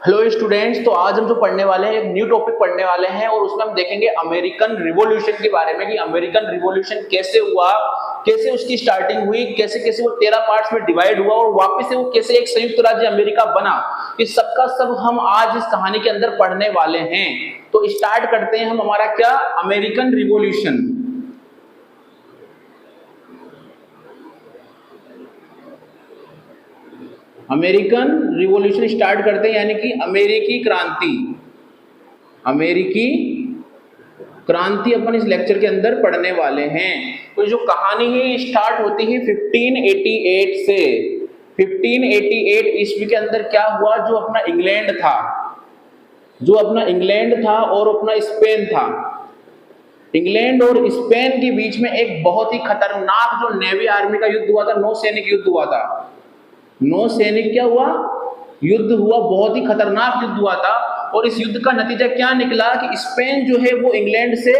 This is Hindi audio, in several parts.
हेलो स्टूडेंट्स, तो आज हम जो पढ़ने वाले हैं एक न्यू टॉपिक पढ़ने वाले हैं और उसमें हम देखेंगे अमेरिकन रिवॉल्यूशन के बारे में कि अमेरिकन रिवॉल्यूशन कैसे हुआ, कैसे उसकी स्टार्टिंग हुई, कैसे कैसे वो 13 पार्ट्स में डिवाइड हुआ और वापस से वो कैसे एक संयुक्त राज्य अमेरिका बना। इस सब का सब हम आज इस कहानी के अंदर पढ़ने वाले हैं। तो स्टार्ट करते हैं हम हमारा क्या American revolution. American revolution start करते हैं यानी कि अमेरिकी क्रांति। अमेरिकी क्रांति अपन इस लेक्चर के अंदर पढ़ने वाले हैं। तो जो कहानी है स्टार्ट होती है 1588 से। 1588 ईस्वी के अंदर क्या हुआ, जो अपना इंग्लैंड था, और अपना स्पेन था। इंग्लैंड और स्पेन के बीच में एक बहुत ही खतरनाक जो नेवी आर्मी का युद्ध हुआ था, नौसैनिक युद्ध हुआ था। नौसैनिक क्या हुआ, युद्ध हुआ, बहुत ही खतरनाक युद्ध हुआ था। और इस युद्ध का नतीजा क्या निकला कि स्पेन जो है वो इंग्लैंड से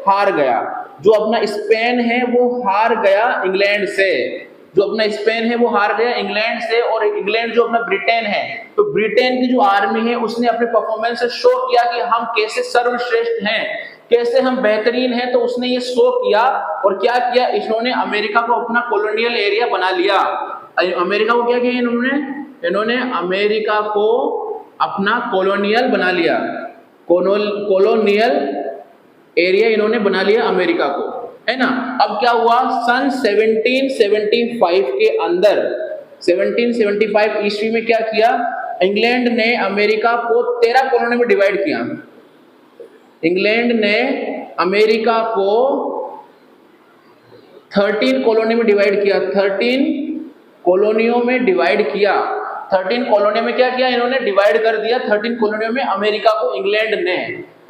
हार गया। जो अपना स्पेन है वो हार गया इंग्लैंड से। जो अपना स्पेन है वो हार गया इंग्लैंड से। और इंग्लैंड जो अपना ब्रिटेन है, तो ब्रिटेन की जो आर्मी है उसने अपने परफॉर्मेंस से शो किया कि हम कैसे सर्वश्रेष्ठ हैं, कैसे हम बेहतरीन हैं। तो उसने ये शो किया और क्या किया, इन्होंने अमेरिका को अपना कॉलोनियल एरिया बना लिया। अमेरिका को क्या किया इन्होंने अमेरिका को अपना कॉलोनियल बना लिया। कॉलोनियल एरिया इन्होंने बना लिया अमेरिका को, है ना। अब क्या हुआ, सन 1775 के अंदर, 1775 ईस्वी में क्या किया, इंग्लैंड ने अमेरिका को 13 कॉलोनी में डिवाइड किया। इंग्लैंड ने अमेरिका को 13 कॉलोनी में डिवाइड किया। 13 कॉलोनियों में डिवाइड किया। 13 कॉलोनियों में क्या किया, इन्होंने डिवाइड कर दिया 13 कॉलोनियों में अमेरिका को इंग्लैंड ने,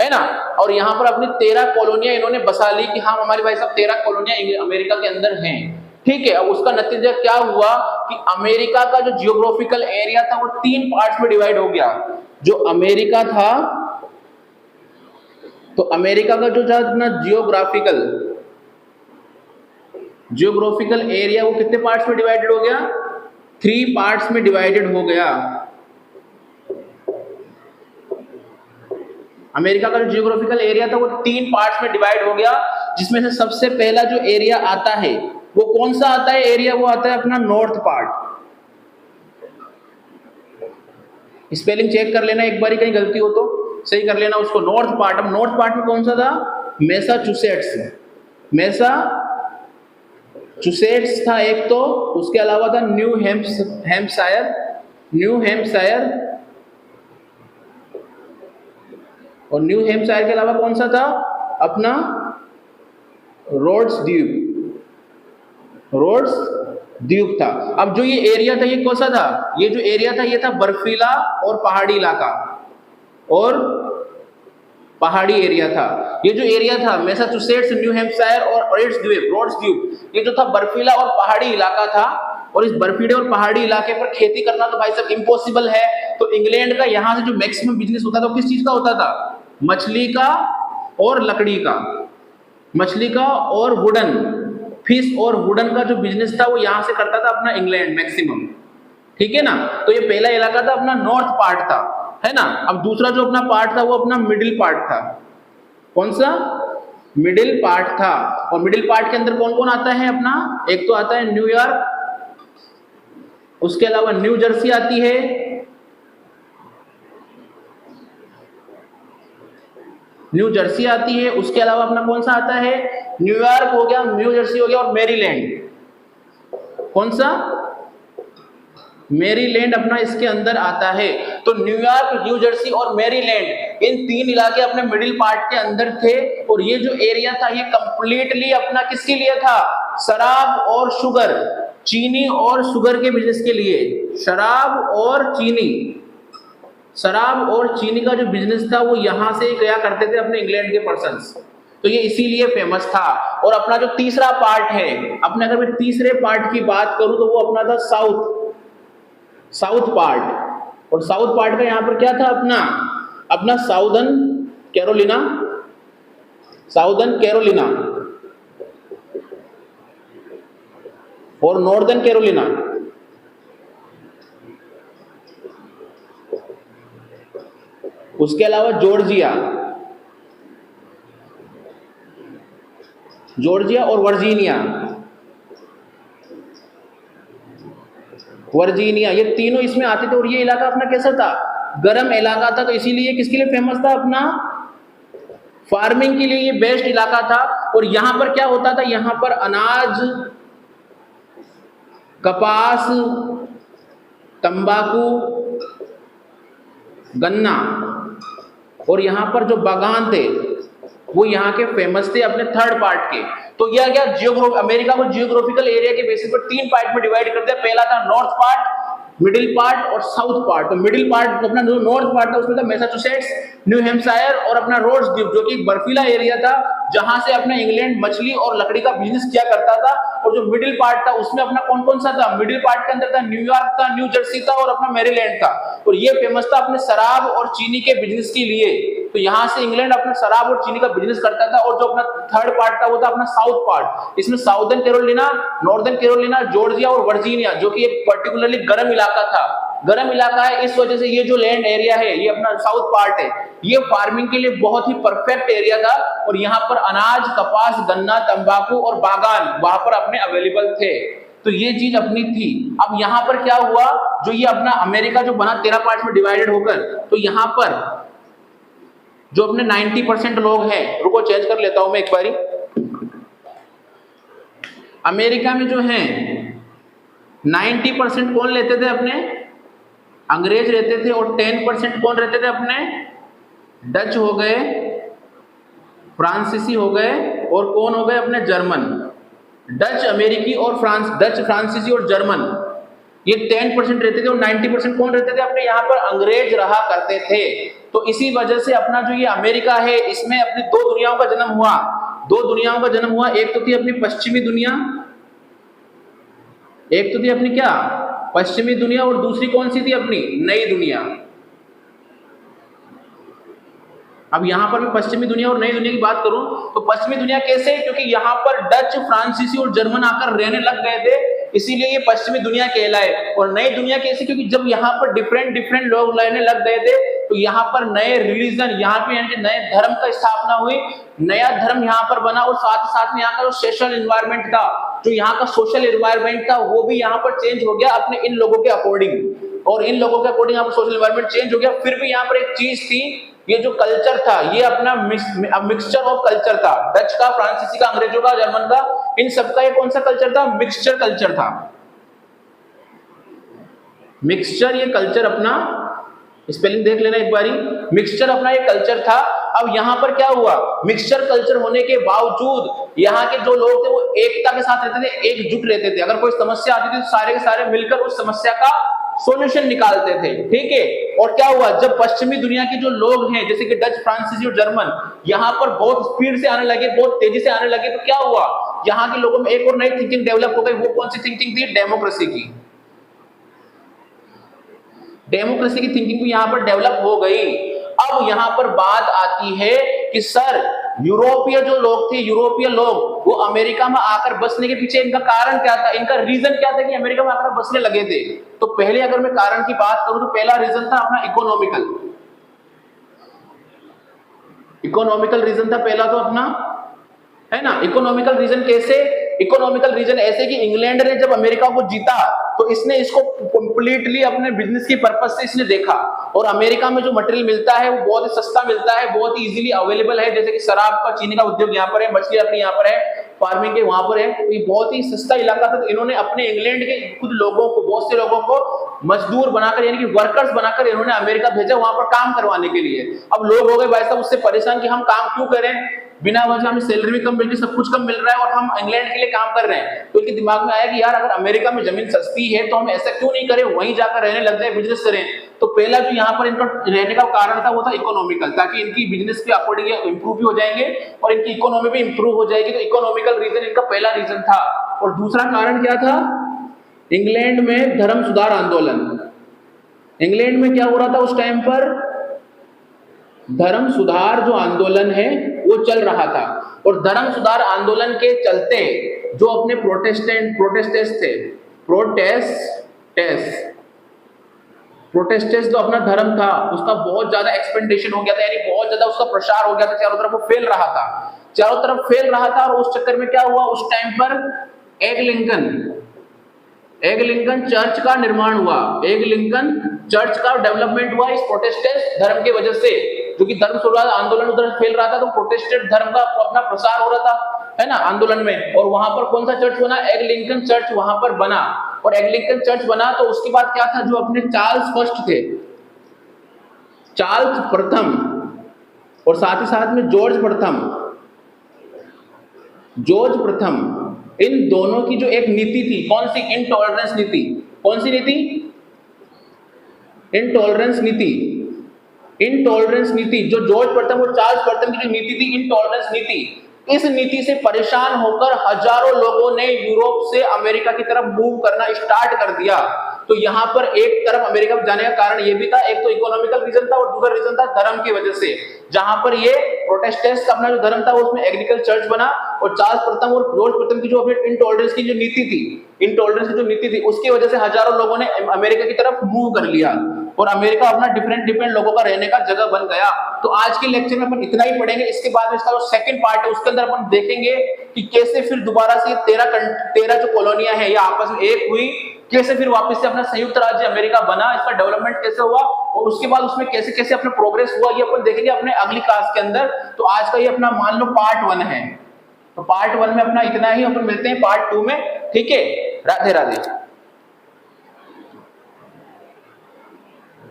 है ना। और यहाँ पर अपनी 13 कॉलोनियां इन्होंने बसा ली कि हाँ हमारे भाई साहब 13 कॉलोनियां अमेरिका के अंदर हैं, ठीक है। अब उसका नतीजा क्या हुआ कि अमेरिका का जो जियोग्राफिकल एरिया था वो 3 पार्ट्स में डिवाइड हो गया। जो अमेरिका था, तो अमेरिका का जो था अपना जियोग्राफिकल एरिया वो कितने पार्ट्स में डिवाइडेड हो गया, 3 पार्ट्स में डिवाइडेड हो गया। अमेरिका का जो जियोग्राफिकल एरिया था वो 3 पार्ट्स में डिवाइड हो गया, जिसमें से सबसे पहला जो एरिया आता है वो कौन सा आता है एरिया, वो आता है अपना नॉर्थ पार्ट। स्पेलिंग चेक कर लेना एक बारी, कहीं गलती हो तो सही कर लेना उसको। नॉर्थ पार्ट, अब नॉर्थ पार्ट में कौन सा था, मैसाचुसेट्स था एक, तो उसके अलावा था न्यू हैम्पशायर, और न्यू हैम्पशायर के अलावा कौन सा था अपना रोड्स द्वीप था। अब जो ये एरिया था ये कौन सा था, ये जो एरिया था ये था बर्फीला और पहाड़ी इलाका और पहाड़ी एरिया था। ये जो एरिया था मैसाचुसेट्स, न्यू हैम्पशायर और रोड्स द्वीप, ये जो था बर्फीला और पहाड़ी इलाका था। और इस बर्फीले और पहाड़ी इलाके पर खेती करना तो भाई साहब इम्पॉसिबल है। तो इंग्लैंड का यहाँ से जो मैक्सिमम बिजनेस होता था वो किस चीज का होता था, मछली का और लकड़ी का, मछली का और वुडन, फिश और वुडन का जो बिजनेस था वो यहाँ से करता था अपना इंग्लैंड मैक्सिमम, ठीक है ना। तो ये पहला इलाका था अपना नॉर्थ पार्ट था, है ना। अब दूसरा जो अपना पार्ट था वो अपना मिडिल पार्ट था। कौन सा, मिडिल पार्ट था। और मिडिल पार्ट के अंदर कौन कौन आता है अपना, एक तो आता है न्यूयॉर्क, उसके अलावा न्यू जर्सी आती है, उसके अलावा अपना कौन सा आता है, न्यूयॉर्क हो गया, न्यू जर्सी हो गया और मैरीलैंड। कौन सा, मैरीलैंड अपना इसके अंदर आता है। तो न्यूयॉर्क, न्यू जर्सी और मैरीलैंड, इन 3 इलाके अपने मिडिल पार्ट के अंदर थे। और ये जो एरिया था ये कंप्लीटली अपना किसके लिए था, शराब और शुगर, चीनी और शुगर के बिजनेस के लिए। शराब और चीनी का जो बिजनेस था वो यहां से गया करते थे अपने इंग्लैंड के पर्सन्स, तो ये इसीलिए फेमस था। और अपना जो तीसरा पार्ट है, अपने अगर मैं तीसरे पार्ट की बात करूं तो वो अपना था साउथ पार्ट। और साउथ पार्ट का यहां पर क्या था अपना साउदर्न कैरोलिना और नॉर्दर्न कैरोलिना। उसके अलावा जॉर्जिया, जॉर्जिया और वर्जीनिया, वर्जीनिया, ये तीनों इसमें आते थे। और ये इलाका अपना कैसा था? गर्म इलाका था। तो इसीलिए किसके लिए फेमस था? अपना फार्मिंग के लिए ये बेस्ट इलाका था। और यहां पर क्या होता था? यहां पर अनाज, कपास, तंबाकू, गन्ना और यहां पर जो बागान थे वो यहाँ के फेमस थे अपने थर्ड पार्ट के। तो यह क्या अमेरिका को जियोग्राफिकल एरिया के बेसिस पर 3 पार्ट में डिवाइड कर दिया। पहला था नॉर्थ पार्ट, मिडिल पार्ट और साउथ पार्ट। तो मिडिल पार्ट अपना जो नॉर्थ पार्ट था उसमें था मैसाचुसेट्स, न्यू हैम्पशायर और अपना रोड्स द्वीप, जो कि एक बर्फीला एरिया था जहां से अपना इंग्लैंड मछली और लकड़ी का बिजनेस किया करता था। और जो मिडिल पार्ट था उसमें अपना कौन कौन सा था? मिडिल पार्ट के अंदर था न्यूयॉर्क था, न्यू जर्सी था और अपना मैरीलैंड था। और ये फेमस था अपने शराब और चीनी के बिजनेस के लिए। तो यहां से इंग्लैंड अपना शराब और चीनी का बिजनेस करता था। और जो अपना थर्ड पार्ट था वो था अपना साउथ पार्ट। इसमें southern Carolina, northern Carolina, Georgia और वर्जीनिया, जो कि एक पर्टिकुलरली गर्म इलाका था। गर्म इलाका है इस वजह से ये जो लैंड एरिया है ये अपना साउथ पार्ट है, ये फार्मिंग के लिए बहुत ही परफेक्ट एरिया था। और यहाँ पर अनाज, कपास, गन्ना, तंबाकू और बागान वहां पर अपने अवेलेबल थे। तो ये चीज अपनी थी। अब यहाँ पर क्या हुआ? जो ये अपना अमेरिका जो बना 13 पार्ट में डिवाइडेड होकर, तो यहाँ पर जो अपने 90% लोग हैं, रुको चेंज कर लेता हूं मैं एक बारी। अमेरिका में जो है 90% कौन लेते थे? अपने अंग्रेज रहते थे। और 10% कौन रहते थे? अपने डच हो गए, फ्रांसीसी हो गए और कौन हो गए? अपने जर्मन। डच, अमेरिकी और डच, फ्रांसीसी और जर्मन, ये 10% रहते थे। और 90% कौन रहते थे? अपने यहाँ पर अंग्रेज रहा करते थे। तो इसी वजह से अपना जो ये अमेरिका है इसमें अपनी 2 दुनियाओं का जन्म हुआ। 2 दुनियाओं का जन्म हुआ। एक तो थी अपनी पश्चिमी दुनिया, एक तो थी अपनी क्या? पश्चिमी दुनिया। और दूसरी कौन सी थी? अपनी नई दुनिया। अब यहां पर मैं पश्चिमी दुनिया और नई दुनिया की बात करूं तो पश्चिमी दुनिया कैसे? क्योंकि यहां पर डच, फ्रांसीसी और जर्मन आकर रहने लग गए थे, इसीलिए ये पश्चिमी दुनिया कहलाए। और नई दुनिया कैसे? क्योंकि जब यहाँ पर डिफरेंट लोग रहने लग गए थे तो यहाँ पर नए रिलीजन, यहाँ पे यानी कि नए धर्म का स्थापना हुई, नया धर्म यहाँ पर बना। और साथ साथ में यहाँ का जो सोशल एनवायरनमेंट था, जो यहाँ का सोशल एनवायरनमेंट था वो भी यहाँ पर चेंज हो गया अपने इन लोगों के अकॉर्डिंग। और इन लोगों के अकॉर्डिंग यहाँ पर सोशल एनवायरनमेंट चेंज हो गया। फिर भी यहाँ पर एक चीज थी, ये जो कल्चर था ये अपना मिक्सचर ऑफ कल्चर था। डच का, फ्रांसीसी का, अंग्रेजों का, जर्मन का, इन सबका ये कौन सा कल्चर था? मिक्सचर कल्चर था। मिक्सचर, ये कल्चर अपना, स्पेलिंग देख लेना एक बारी, मिक्सचर अपना ये कल्चर था। अब यहाँ पर क्या हुआ? मिक्सचर कल्चर होने के बावजूद यहाँ के जो लोग थे वो एकता के साथ रहते थे, एकजुट रहते थे। अगर कोई समस्या आती थी तो सारे के सारे मिलकर उस समस्या का सॉल्यूशन निकालते थे। ठीक है। और क्या हुआ? जब पश्चिमी दुनिया के जो लोग हैं जैसे कि डच, फ्रांसीसी और जर्मन यहाँ पर बहुत स्पीड से आने लगे, बहुत तेजी से आने लगे, तो क्या हुआ? यहाँ के लोगों में एक और नई थिंकिंग डेवलप हो गई। वो कौन सी थिंकिंग थी? डेमोक्रेसी की। डेमोक्रेसी की थिंकिंग भी यहाँ पर डेवलप हो गई। अब यहाँ पर बात आती है कि सर यूरोपीय जो लोग थे, यूरोपीय लोग वो अमेरिका में आकर बसने के पीछे इनका कारण क्या था? इनका रीजन क्या था कि अमेरिका में आकर बसने लगे थे? तो पहले अगर मैं कारण की बात करूं तो पहला रीजन था अपना इकोनॉमिकल। इकोनॉमिकल रीजन था पहला तो अपना, है ना। इकोनॉमिकल रीजन कैसे? इकोनॉमिकल रीजन ऐसे कि इंग्लैंड ने जब अमेरिका को जीता तो इसने इसको कंप्लीटली अपने बिजनेस की पर्पस से इसने देखा। और अमेरिका में जो मटेरियल मिलता है वो बहुत ही सस्ता मिलता है, बहुत ही इजीली अवेलेबल है। जैसे कि शराब का, चीनी का उद्योग यहाँ पर है, मछली अपनी यहाँ पर है, फार्मिंग के वहां पर है। तो ये बहुत ही सस्ता इलाका था। तो इन्होंने अपने इंग्लैंड के कुछ लोगों को, बहुत से लोगों को मजदूर बनाकर यानी कि वर्कर्स बनाकर इन्होंने अमेरिका भेजा वहां पर काम करवाने के लिए। अब लोग हो गए भाई साहब उससे परेशान कि हम काम क्यों करें, बिना वजह हमें सैलरी भी कम मिल रही, सब कुछ कम मिल रहा है और हम इंग्लैंड के लिए काम कर रहे हैं। तो इनके दिमाग में आया कि यार अगर अमेरिका में जमीन सस्ती है तो हम ऐसा क्यों नहीं करें, वहीं जाकर रहने लग जाए, बिजनेस करें। तो पहला जो यहाँ पर इनका रहने का कारण था वो था इकोनॉमिकल, ताकि इनकी बिजनेस के अकॉर्डिंग इंप्रूव भी हो जाएंगे और इनकी इकोनॉमी भी इंप्रूव हो जाएगी। तो इकोनॉमिकल रीजन इनका पहला रीजन था। और दूसरा कारण क्या था? इंग्लैंड में धर्म सुधार आंदोलन। इंग्लैंड में क्या हो रहा था उस टाइम पर? धर्म सुधार जो आंदोलन है वो चल रहा था। और धर्म सुधार आंदोलन के चलते जो अपने प्रोटेस्टेंट थे, प्रोटेस्टेंट जो अपना धर्म था उसका बहुत ज्यादा एक्सपेंडेशन हो गया था, यानी बहुत ज्यादा उसका प्रसार हो गया था, चारों तरफ वो फैल रहा था, चारों तरफ फैल रहा था। और उस चक्कर में क्या हुआ, उस टाइम पर एगलिंगन चर्च का निर्माण हुआ, एगलिंगन चर्च का डेवलपमेंट हुआ इस प्रोटेस्टेंट धर्म की वजह से, जो कि धर्म स्वराज आंदोलन उधर फैल रहा था, तो प्रोटेस्टेंट धर्म का अपना प्रसार हो रहा था, है ना, आंदोलन में। और वहां पर कौन सा चर्च बना, एगलिंगन चर्च वहां पर बना। और एगलिंगन चर्च बना तो उसके बाद क्या था, जो अपने चार्ल्स फर्स्ट थे, चार्ल्स प्रथम, और साथ ही साथ में जॉर्ज प्रथम, इन दोनों की जो एक नीति थी, कौन सी, इनटॉलरेंस नीति। कौन सी नीति, इनटॉलरेंस नीति। इनटॉलरेंस नीति जो जॉर्ज प्रथम और चार्ल्स प्रथम की जो नीति थी, इनटॉलरेंस नीति, इस नीति से परेशान होकर हजारों लोगों ने यूरोप से अमेरिका की तरफ मूव करना स्टार्ट कर दिया। तो यहाँ पर एक तरफ अमेरिका में जाने का कारण ये भी था, एक तो इकोनॉमिकल रीजन था और दूसरा रीजन था धर्म की वजह से। जहां पर ये प्रोटेस्टेंट्स का अपना जो धर्म था उसमें एग्रीकल्चर चर्च बना, और चार्ल्स प्रथम और जॉर्ज प्रथम की जो अपने इनटॉलरेंस की जो नीति थी, इनटॉलरेंस की जो नीति थी, उसकी वजह से हजारों लोगों ने अमेरिका की तरफ मूव कर लिया, और अमेरिका अपना डिफरेंट लोगों का रहने का जगह बन गया। तो आज के लेक्चर में अपन इतना ही पढ़ेंगे। इसके बाद में इसका जो सेकंड पार्ट है उसके अंदर अपन देखेंगे कि कैसे फिर दोबारा से 13 जो कॉलोनियां हैं ये आपस में एक हुई, कैसे फिर वापस से अपना संयुक्त राज्य अमेरिका बना, इसका डेवलपमेंट कैसे हुआ, और उसके बाद उसमें कैसे कैसे अपना प्रोग्रेस हुआ, ये अपन देखेंगे अपने अगली क्लास के अंदर। तो आज का ये अपना मान लो पार्ट 1 है, तो पार्ट 1 में अपना इतना ही, अपन मिलते हैं पार्ट 2 में, ठीक है। राधे राधे।